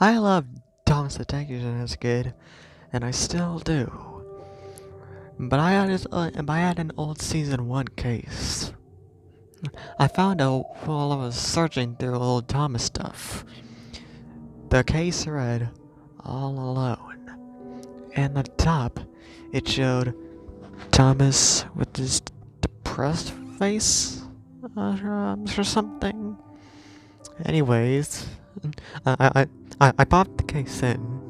I loved Thomas the Tank Engine as a kid, and I still do. But I had an old season 1 case. I found out while I was searching through old Thomas stuff. The case read, "All Alone," and the top, it showed Thomas with his depressed face, or something. Anyways, I popped the case in.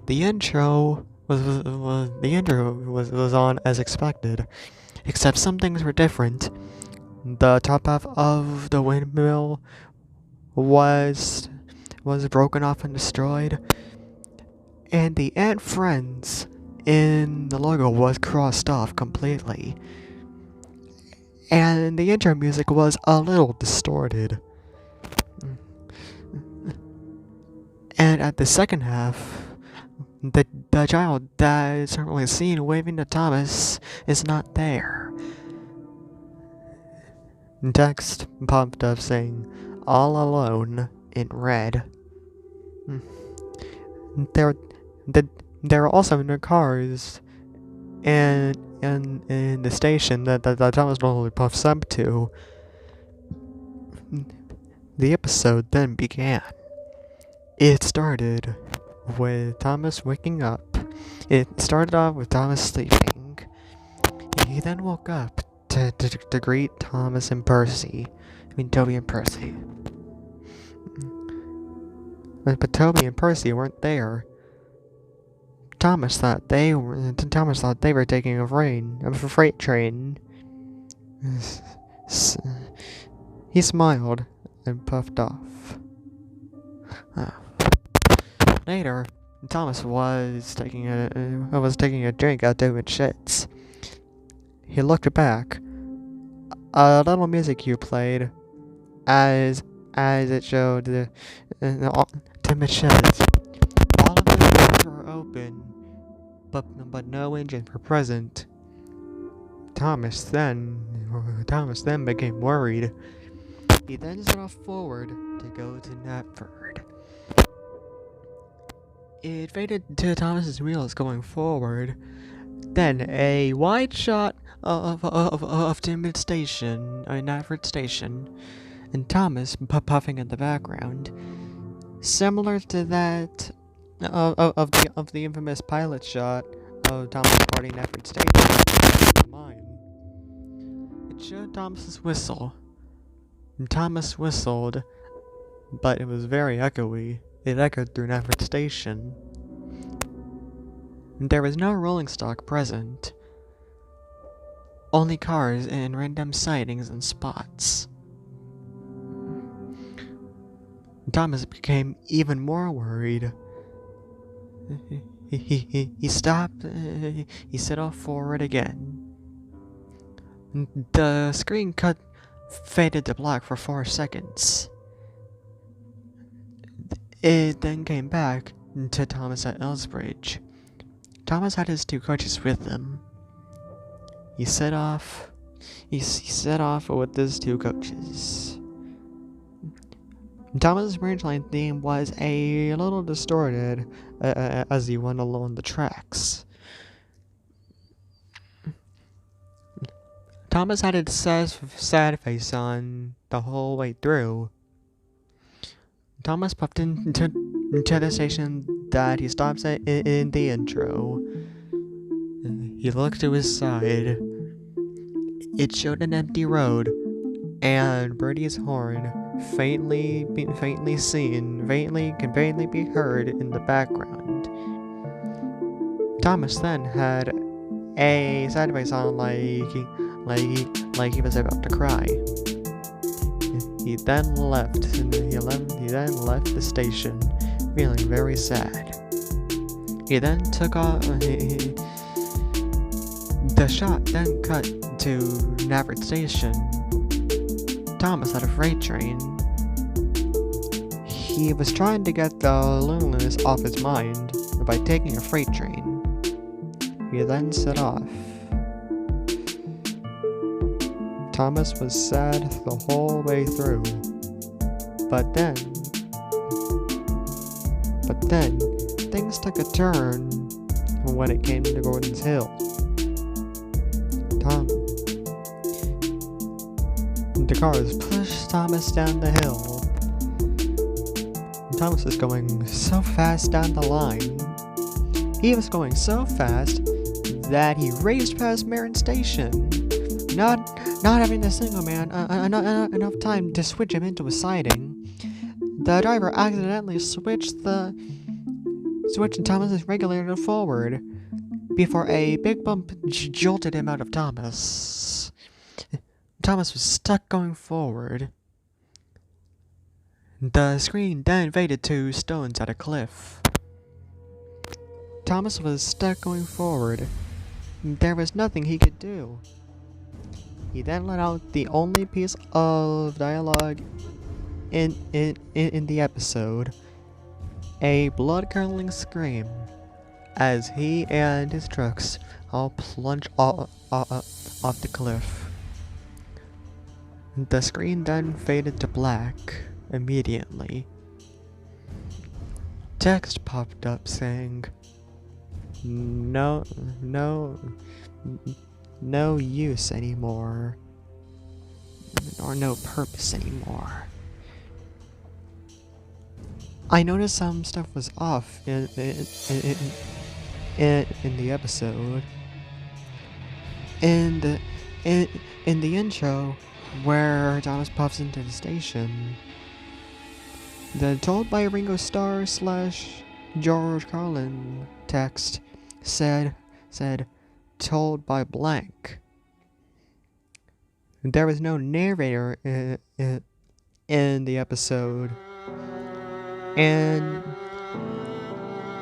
The intro was on as expected, except some things were different. The top half of the windmill was broken off and destroyed, and the Ant Friends in the logo was crossed off completely. And the intro music was a little distorted. And at the second half, the child that is normally seen waving to Thomas is not there. Text popped up saying, "All Alone," in red. There, there are also no cars in the station that Thomas normally puffs up to. The episode then began. It started with Thomas waking up. It started off with Thomas sleeping. He then woke up to greet Thomas and Percy. Toby and Percy. But Toby and Percy weren't there. Thomas thought they were taking a freight train. He smiled and puffed off. Later, Thomas was taking a drink out there with shits. He looked back. A little music cue played as it showed the timid sheds. All of the doors were open, but no engines were present. Thomas then became worried. He then set off forward to go to Knapford. It faded to Thomas's wheels going forward. Then a wide shot of Timid Station, Knapford Station, and Thomas puffing in the background, similar to that of the infamous pilot shot of Thomas departing Knapford Station. Mine. It showed Thomas's whistle. And Thomas whistled, but it was very echoey. It echoed through Knapford Station. There was no rolling stock present. Only cars and random sightings and spots. Thomas became even more worried. He stopped. He set off forward again. The screen faded to black for 4 seconds. It then came back to Thomas at Elsbridge. Thomas had his 2 coaches with him. He set off with his 2 coaches. Thomas's Rangeline theme was a little distorted as he went along the tracks. Thomas had his sad face on the whole way through. Thomas puffed into the station that he stops at in the intro. He looked to his side. It showed an empty road, and Birdie's horn can faintly be heard in the background. Thomas then had a sad face on like he was about to cry. He then left the station, feeling very sad. He then took off. The shot then cut to Knapford Station. Thomas had a freight train. He was trying to get the loneliness off his mind by taking a freight train. He then set off. Thomas was sad the whole way through, but then But then, things took a turn when it came to Gordon's Hill. The cars pushed Thomas down the hill. Thomas was going so fast down the line. He was going so fast that he raced past Marin Station, not having the single man enough time to switch him into a siding. The driver accidentally switched Thomas's regulator forward before a big bump jolted him out of Thomas. Thomas was stuck going forward. The screen then faded to stones at a cliff. Thomas was stuck going forward. There was nothing he could do. He then let out the only piece of dialogue in the episode, a blood-curdling scream, as he and his trucks all plunged off the cliff. The screen then faded to black immediately. Text popped up saying, No use anymore, or no purpose anymore. I noticed some stuff was off in the episode. In the intro, where Thomas puffs into the station, the "Told by Ringo Starr / George Carlin" text said "Told by blank." There was no narrator in the episode, and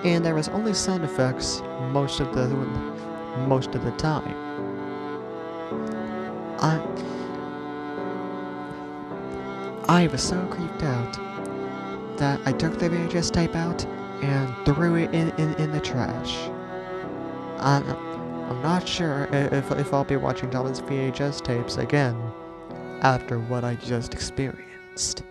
there was only sound effects most of the time. I was so creeped out that I took the VHS tape out and threw it in the trash. I'm not sure if I'll be watching Thomas VHS tapes again after what I just experienced.